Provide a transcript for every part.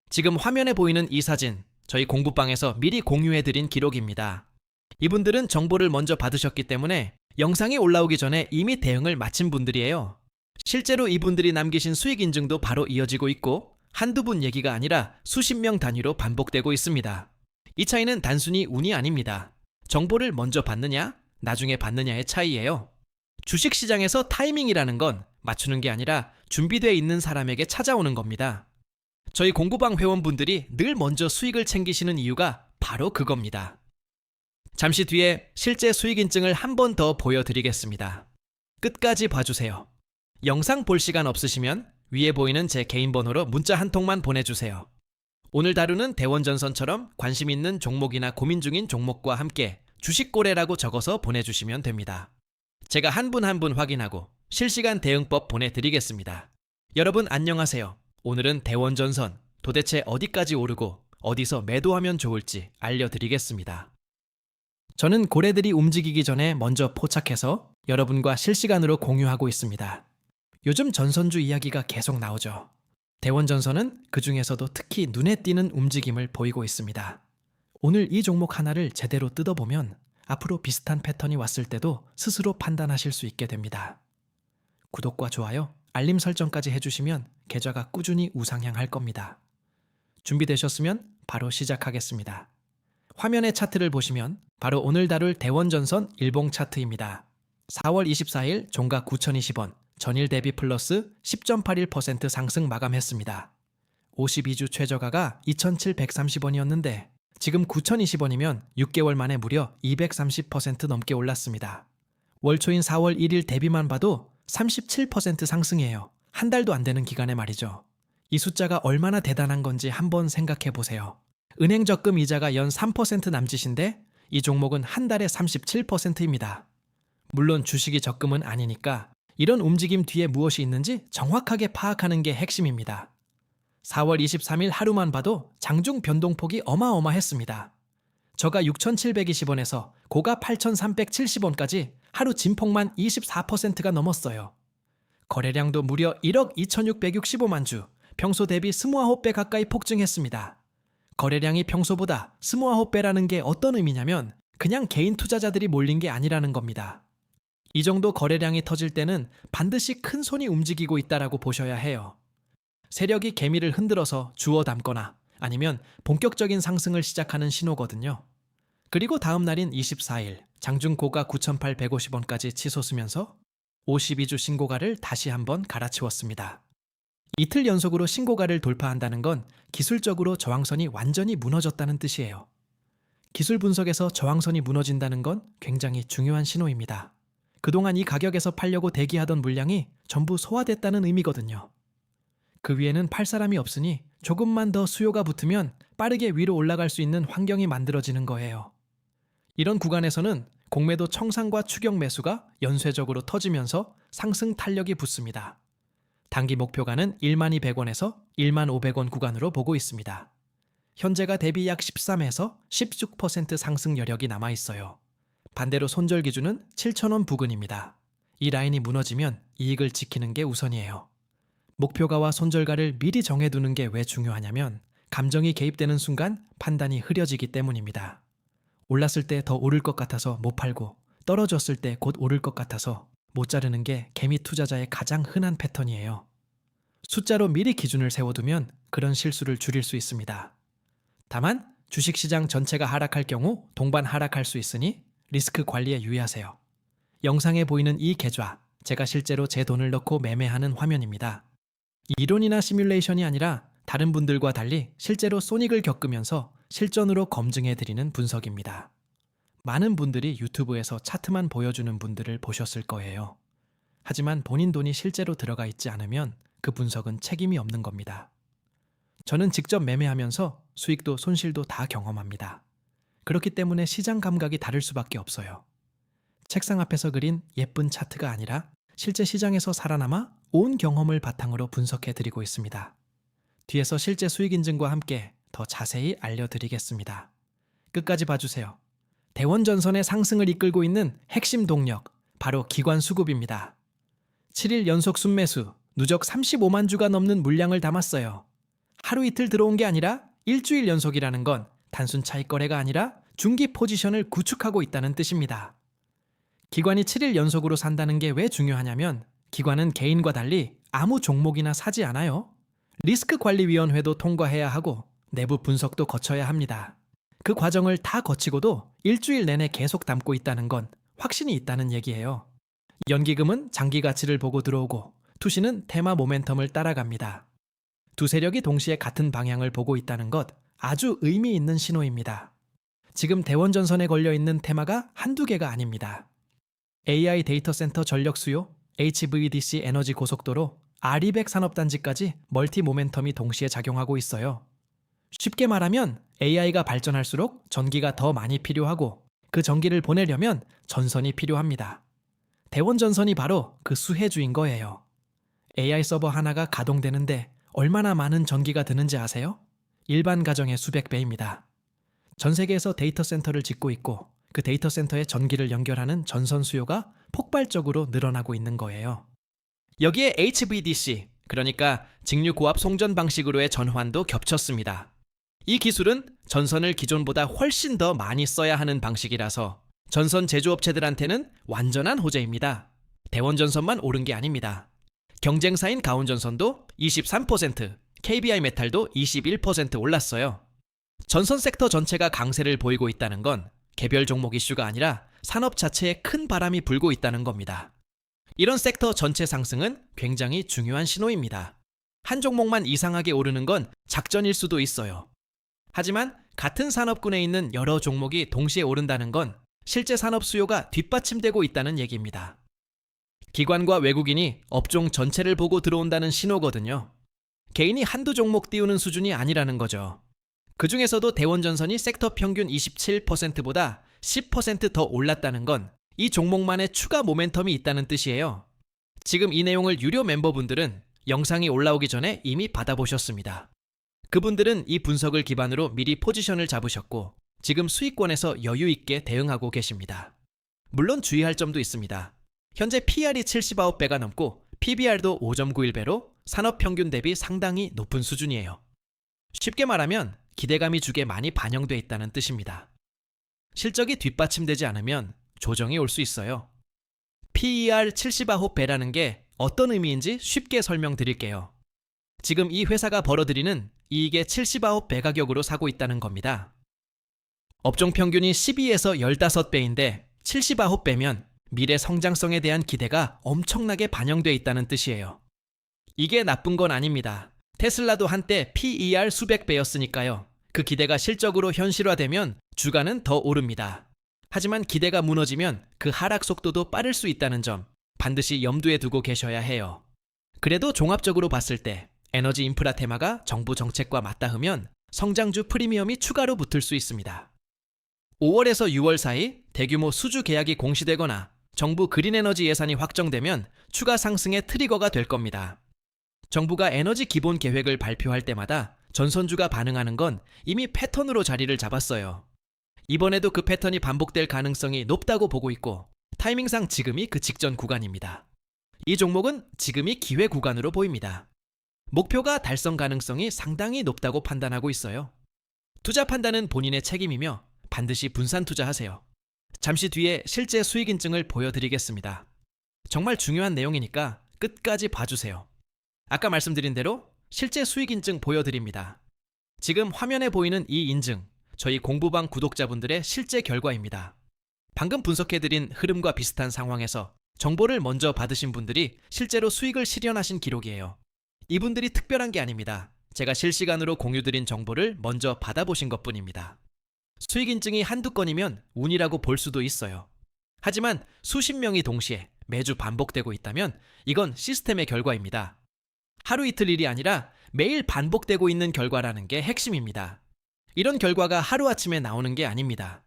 지금 화면에 보이는 이 사진, 저희 공부방에서 미리 공유해드린 기록입니다. 이분들은 정보를 먼저 받으셨기 때문에 영상이 올라오기 전에 이미 대응을 마친 분들이에요. 실제로 이분들이 남기신 수익 인증도 바로 이어지고 있고 한두 분 얘기가 아니라 수십 명 단위로 반복되고 있습니다. 이 차이는 단순히 운이 아닙니다. 정보를 먼저 받느냐, 나중에 받느냐의 차이예요. 주식시장에서 타이밍이라는 건 맞추는 게 아니라 준비되어 있는 사람에게 찾아오는 겁니다. 저희 공부방 회원분들이 늘 먼저 수익을 챙기시는 이유가 바로 그겁니다. 잠시 뒤에 실제 수익 인증을 한 번 더 보여드리겠습니다. 끝까지 봐주세요. 영상 볼 시간 없으시면 위에 보이는 제 개인 번호로 문자 한 통만 보내주세요. 오늘 다루는 대원전선처럼 관심 있는 종목이나 고민 중인 종목과 함께 주식거래라고 적어서 보내주시면 됩니다. 제가 한 분 한 분 확인하고 실시간 대응법 보내드리겠습니다. 여러분 안녕하세요. 오늘은 대원전선 도대체 어디까지 오르고 어디서 매도하면 좋을지 알려드리겠습니다. 저는 고래들이 움직이기 전에 먼저 포착해서 여러분과 실시간으로 공유하고 있습니다. 요즘 전선주 이야기가 계속 나오죠. 대원전선은 그 중에서도 특히 눈에 띄는 움직임을 보이고 있습니다. 오늘 이 종목 하나를 제대로 뜯어보면 앞으로 비슷한 패턴이 왔을 때도 스스로 판단하실 수 있게 됩니다. 구독과 좋아요, 알림 설정까지 해주시면 계좌가 꾸준히 우상향할 겁니다. 준비되셨으면 바로 시작하겠습니다. 화면의 차트를 보시면 바로 오늘 다룰 대원전선 일봉 차트입니다. 4월 24일 종가 9,020원, 전일 대비 플러스 10.81% 상승 마감했습니다. 52주 최저가가 2,730원이었는데 지금 9,020원이면 6개월 만에 무려 230% 넘게 올랐습니다. 월초인 4월 1일 대비만 봐도 37% 상승이에요. 한 달도 안 되는 기간에 말이죠. 이 숫자가 얼마나 대단한 건지 한번 생각해 보세요. 은행 적금 이자가 연 3% 남짓인데 이 종목은 한 달에 37%입니다. 물론 주식이 적금은 아니니까 이런 움직임 뒤에 무엇이 있는지 정확하게 파악하는 게 핵심입니다. 4월 23일 하루만 봐도 장중 변동폭이 어마어마했습니다. 저가 6,720원에서 고가 8,370원까지 하루 진폭만 24%가 넘었어요. 거래량도 무려 1억 2,665만 주, 평소 대비 29배 가까이 폭증했습니다. 거래량이 평소보다 29배라는 게 어떤 의미냐면 그냥 개인 투자자들이 몰린 게 아니라는 겁니다. 이 정도 거래량이 터질 때는 반드시 큰 손이 움직이고 있다라고 보셔야 해요. 세력이 개미를 흔들어서 주워 담거나 아니면 본격적인 상승을 시작하는 신호거든요. 그리고 다음 날인 24일 장중 고가 9,850원까지 치솟으면서 52주 신고가를 다시 한번 갈아치웠습니다. 이틀 연속으로 신고가를 돌파한다는 건 기술적으로 저항선이 완전히 무너졌다는 뜻이에요. 기술 분석에서 저항선이 무너진다는 건 굉장히 중요한 신호입니다. 그동안 이 가격에서 팔려고 대기하던 물량이 전부 소화됐다는 의미거든요. 그 위에는 팔 사람이 없으니 조금만 더 수요가 붙으면 빠르게 위로 올라갈 수 있는 환경이 만들어지는 거예요. 이런 구간에서는 공매도 청산과 추격 매수가 연쇄적으로 터지면서 상승 탄력이 붙습니다. 단기 목표가는 12,200원에서 15,500원 구간으로 보고 있습니다. 현재가 대비 약 13에서 16% 상승 여력이 남아있어요. 반대로 손절 기준은 7,000원 부근입니다. 이 라인이 무너지면 이익을 지키는 게 우선이에요. 목표가와 손절가를 미리 정해두는 게 왜 중요하냐면 감정이 개입되는 순간 판단이 흐려지기 때문입니다. 올랐을 때 더 오를 것 같아서 못 팔고 떨어졌을 때 곧 오를 것 같아서 못 자르는 게 개미 투자자의 가장 흔한 패턴이에요. 숫자로 미리 기준을 세워두면 그런 실수를 줄일 수 있습니다. 다만 주식시장 전체가 하락할 경우 동반 하락할 수 있으니 리스크 관리에 유의하세요. 영상에 보이는 이 계좌, 제가 실제로 제 돈을 넣고 매매하는 화면입니다. 이론이나 시뮬레이션이 아니라 다른 분들과 달리 실제로 손익을 겪으면서 실전으로 검증해드리는 분석입니다. 많은 분들이 유튜브에서 차트만 보여주는 분들을 보셨을 거예요. 하지만 본인 돈이 실제로 들어가 있지 않으면 그 분석은 책임이 없는 겁니다. 저는 직접 매매하면서 수익도 손실도 다 경험합니다. 그렇기 때문에 시장 감각이 다를 수밖에 없어요. 책상 앞에서 그린 예쁜 차트가 아니라 실제 시장에서 살아남아 온 경험을 바탕으로 분석해드리고 있습니다. 뒤에서 실제 수익 인증과 함께 더 자세히 알려드리겠습니다. 끝까지 봐주세요. 대원전선의 상승을 이끌고 있는 핵심 동력, 바로 기관 수급입니다. 7일 연속 순매수, 누적 35만 주가 넘는 물량을 담았어요. 하루 이틀 들어온 게 아니라 일주일 연속이라는 건 단순 차익 거래가 아니라 중기 포지션을 구축하고 있다는 뜻입니다. 기관이 7일 연속으로 산다는 게 왜 중요하냐면 기관은 개인과 달리 아무 종목이나 사지 않아요. 리스크관리위원회도 통과해야 하고 내부 분석도 거쳐야 합니다. 그 과정을 다 거치고도 일주일 내내 계속 담고 있다는 건 확신이 있다는 얘기예요. 연기금은 장기 가치를 보고 들어오고 투시는 테마 모멘텀을 따라갑니다. 두 세력이 동시에 같은 방향을 보고 있다는 것 아주 의미 있는 신호입니다. 지금 대원전선에 걸려있는 테마가 한두 개가 아닙니다. AI 데이터 센터 전력 수요, HVDC 에너지 고속도로, R200 산업단지까지 멀티 모멘텀이 동시에 작용하고 있어요. 쉽게 말하면 AI가 발전할수록 전기가 더 많이 필요하고 그 전기를 보내려면 전선이 필요합니다. 대원전선이 바로 그 수혜주인 거예요. AI 서버 하나가 가동되는데 얼마나 많은 전기가 드는지 아세요? 일반 가정의 수백 배입니다. 전 세계에서 데이터 센터를 짓고 있고 그 데이터 센터에 전기를 연결하는 전선 수요가 폭발적으로 늘어나고 있는 거예요. 여기에 HVDC, 그러니까 직류 고압 송전 방식으로의 전환도 겹쳤습니다. 이 기술은 전선을 기존보다 훨씬 더 많이 써야 하는 방식이라서 전선 제조업체들한테는 완전한 호재입니다. 대원전선만 오른 게 아닙니다. 경쟁사인 가온전선도 23%, KBI 메탈도 21% 올랐어요. 전선 섹터 전체가 강세를 보이고 있다는 건 개별 종목 이슈가 아니라 산업 자체에 큰 바람이 불고 있다는 겁니다. 이런 섹터 전체 상승은 굉장히 중요한 신호입니다. 한 종목만 이상하게 오르는 건 작전일 수도 있어요. 하지만 같은 산업군에 있는 여러 종목이 동시에 오른다는 건 실제 산업 수요가 뒷받침되고 있다는 얘기입니다. 기관과 외국인이 업종 전체를 보고 들어온다는 신호거든요. 개인이 한두 종목 띄우는 수준이 아니라는 거죠. 그 중에서도 대원전선이 섹터 평균 27%보다 10% 더 올랐다는 건 이 종목만의 추가 모멘텀이 있다는 뜻이에요. 지금 이 내용을 유료 멤버분들은 영상이 올라오기 전에 이미 받아보셨습니다. 그분들은 이 분석을 기반으로 미리 포지션을 잡으셨고 지금 수익권에서 여유 있게 대응하고 계십니다. 물론 주의할 점도 있습니다. 현재 PR이 79배가 넘고 PBR도 5.91배로 산업평균 대비 상당히 높은 수준이에요. 쉽게 말하면 기대감이 주게 많이 반영돼 있다는 뜻입니다. 실적이 뒷받침되지 않으면 조정이 올 수 있어요. PER 79배라는 게 어떤 의미인지 쉽게 설명드릴게요. 지금 이 회사가 벌어들이는 이익의 79배 가격으로 사고 있다는 겁니다. 업종 평균이 12에서 15배인데 79배면 미래 성장성에 대한 기대가 엄청나게 반영돼 있다는 뜻이에요. 이게 나쁜 건 아닙니다. 테슬라도 한때 PER 수백 배였으니까요. 그 기대가 실적으로 현실화되면 주가는 더 오릅니다. 하지만 기대가 무너지면 그 하락 속도도 빠를 수 있다는 점 반드시 염두에 두고 계셔야 해요. 그래도 종합적으로 봤을 때 에너지 인프라 테마가 정부 정책과 맞닿으면 성장주 프리미엄이 추가로 붙을 수 있습니다. 5월에서 6월 사이 대규모 수주 계약이 공시되거나 정부 그린에너지 예산이 확정되면 추가 상승의 트리거가 될 겁니다. 정부가 에너지 기본 계획을 발표할 때마다 전선주가 반응하는 건 이미 패턴으로 자리를 잡았어요. 이번에도 그 패턴이 반복될 가능성이 높다고 보고 있고 타이밍상 지금이 그 직전 구간입니다. 이 종목은 지금이 기회 구간으로 보입니다. 목표가 달성 가능성이 상당히 높다고 판단하고 있어요. 투자 판단은 본인의 책임이며 반드시 분산 투자하세요. 잠시 뒤에 실제 수익 인증을 보여드리겠습니다. 정말 중요한 내용이니까 끝까지 봐주세요. 아까 말씀드린 대로 실제 수익 인증 보여드립니다. 지금 화면에 보이는 이 인증, 저희 공부방 구독자분들의 실제 결과입니다. 방금 분석해드린 흐름과 비슷한 상황에서 정보를 먼저 받으신 분들이 실제로 수익을 실현하신 기록이에요. 이분들이 특별한 게 아닙니다. 제가 실시간으로 공유드린 정보를 먼저 받아보신 것뿐입니다. 수익 인증이 한두 건이면 운이라고 볼 수도 있어요. 하지만 수십 명이 동시에 매주 반복되고 있다면 이건 시스템의 결과입니다. 하루 이틀 일이 아니라 매일 반복되고 있는 결과라는 게 핵심입니다. 이런 결과가 하루아침에 나오는 게 아닙니다.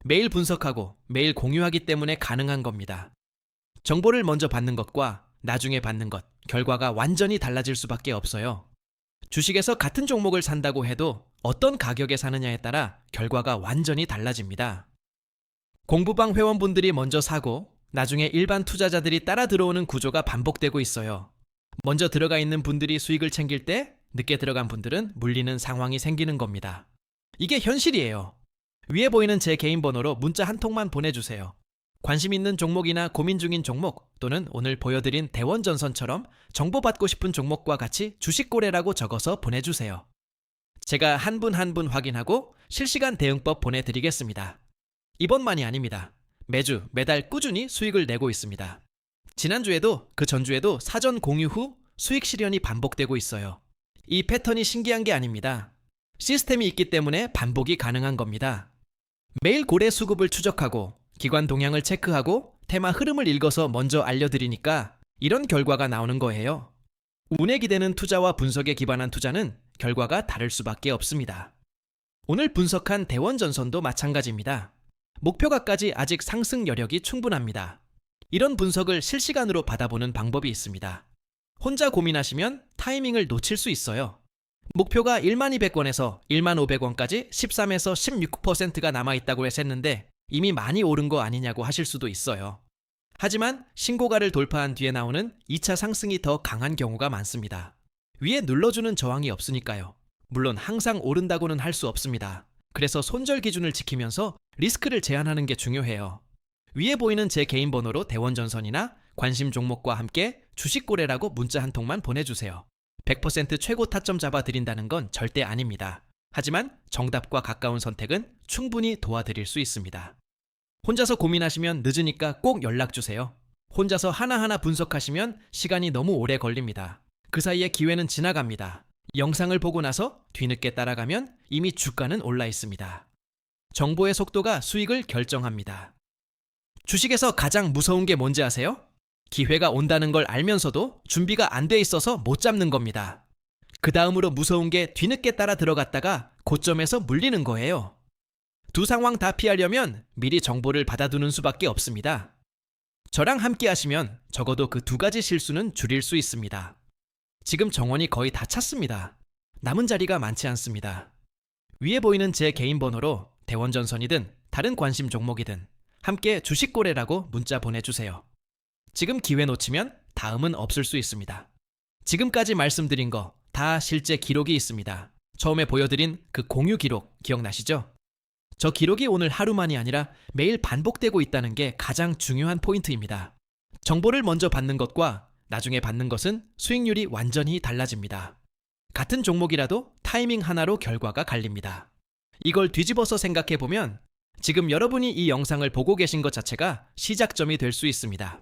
매일 분석하고 매일 공유하기 때문에 가능한 겁니다. 정보를 먼저 받는 것과 나중에 받는 것, 결과가 완전히 달라질 수밖에 없어요. 주식에서 같은 종목을 산다고 해도 어떤 가격에 사느냐에 따라 결과가 완전히 달라집니다. 공부방 회원분들이 먼저 사고 나중에 일반 투자자들이 따라 들어오는 구조가 반복되고 있어요. 먼저 들어가 있는 분들이 수익을 챙길 때 늦게 들어간 분들은 물리는 상황이 생기는 겁니다. 이게 현실이에요. 위에 보이는 제 개인 번호로 문자 한 통만 보내주세요. 관심 있는 종목이나 고민 중인 종목 또는 오늘 보여드린 대원전선처럼 정보받고 싶은 종목과 같이 주식거래라고 적어서 보내주세요. 제가 한 분 한 분 확인하고 실시간 대응법 보내드리겠습니다. 이번만이 아닙니다. 매주 매달 꾸준히 수익을 내고 있습니다. 지난주에도 그 전주에도 사전 공유 후 수익 실현이 반복되고 있어요. 이 패턴이 신기한 게 아닙니다. 시스템이 있기 때문에 반복이 가능한 겁니다. 매일 고래 수급을 추적하고 기관 동향을 체크하고 테마 흐름을 읽어서 먼저 알려드리니까 이런 결과가 나오는 거예요. 운에 기대는 투자와 분석에 기반한 투자는 결과가 다를 수밖에 없습니다. 오늘 분석한 대원전선도 마찬가지입니다. 목표가까지 아직 상승 여력이 충분합니다. 이런 분석을 실시간으로 받아보는 방법이 있습니다. 혼자 고민하시면 타이밍을 놓칠 수 있어요. 목표가 12,200원에서 15,500원까지 13에서 16%가 남아있다고 했었는데 이미 많이 오른 거 아니냐고 하실 수도 있어요. 하지만 신고가를 돌파한 뒤에 나오는 2차 상승이 더 강한 경우가 많습니다. 위에 눌러주는 저항이 없으니까요. 물론 항상 오른다고는 할 수 없습니다. 그래서 손절 기준을 지키면서 리스크를 제한하는 게 중요해요. 위에 보이는 제 개인 번호로 대원전선이나 관심 종목과 함께 주식거래라고 문자 한 통만 보내주세요. 100% 최고 타점 잡아드린다는 건 절대 아닙니다. 하지만 정답과 가까운 선택은 충분히 도와드릴 수 있습니다. 혼자서 고민하시면 늦으니까 꼭 연락주세요. 혼자서 하나하나 분석하시면 시간이 너무 오래 걸립니다. 그 사이에 기회는 지나갑니다. 영상을 보고 나서 뒤늦게 따라가면 이미 주가는 올라 있습니다. 정보의 속도가 수익을 결정합니다. 주식에서 가장 무서운 게 뭔지 아세요? 기회가 온다는 걸 알면서도 준비가 안 돼 있어서 못 잡는 겁니다. 그 다음으로 무서운 게 뒤늦게 따라 들어갔다가 고점에서 물리는 거예요. 두 상황 다 피하려면 미리 정보를 받아두는 수밖에 없습니다. 저랑 함께 하시면 적어도 그 두 가지 실수는 줄일 수 있습니다. 지금 정원이 거의 다 찼습니다. 남은 자리가 많지 않습니다. 위에 보이는 제 개인 번호로 대원전선이든 다른 관심 종목이든 함께 주식거래라고 문자 보내주세요. 지금 기회 놓치면 다음은 없을 수 있습니다. 지금까지 말씀드린 거 다 실제 기록이 있습니다. 처음에 보여드린 그 공유 기록 기억나시죠? 저 기록이 오늘 하루만이 아니라 매일 반복되고 있다는 게 가장 중요한 포인트입니다. 정보를 먼저 받는 것과 나중에 받는 것은 수익률이 완전히 달라집니다. 같은 종목이라도 타이밍 하나로 결과가 갈립니다. 이걸 뒤집어서 생각해보면 지금 여러분이 이 영상을 보고 계신 것 자체가 시작점이 될 수 있습니다.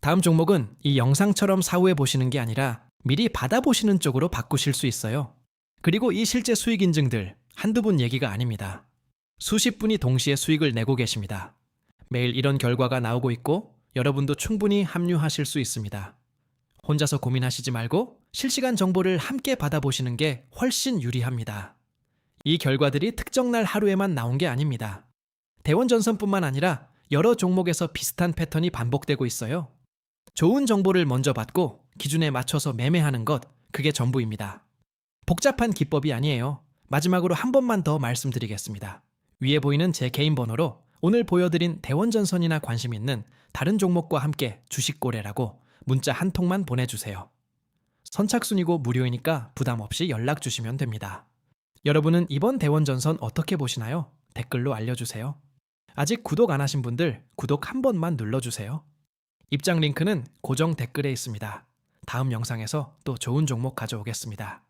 다음 종목은 이 영상처럼 사후에 보시는 게 아니라 미리 받아보시는 쪽으로 바꾸실 수 있어요. 그리고 이 실제 수익 인증들 한두 분 얘기가 아닙니다. 수십 분이 동시에 수익을 내고 계십니다. 매일 이런 결과가 나오고 있고 여러분도 충분히 합류하실 수 있습니다. 혼자서 고민하시지 말고 실시간 정보를 함께 받아보시는 게 훨씬 유리합니다. 이 결과들이 특정 날 하루에만 나온 게 아닙니다. 대원전선뿐만 아니라 여러 종목에서 비슷한 패턴이 반복되고 있어요. 좋은 정보를 먼저 받고 기준에 맞춰서 매매하는 것, 그게 전부입니다. 복잡한 기법이 아니에요. 마지막으로 한 번만 더 말씀드리겠습니다. 위에 보이는 제 개인 번호로 오늘 보여드린 대원전선이나 관심 있는 다른 종목과 함께 주식거래라고 문자 한 통만 보내주세요. 선착순이고 무료이니까 부담 없이 연락 주시면 됩니다. 여러분은 이번 대원전선 어떻게 보시나요? 댓글로 알려주세요. 아직 구독 안 하신 분들 구독 한 번만 눌러주세요. 입장 링크는 고정 댓글에 있습니다. 다음 영상에서 또 좋은 종목 가져오겠습니다.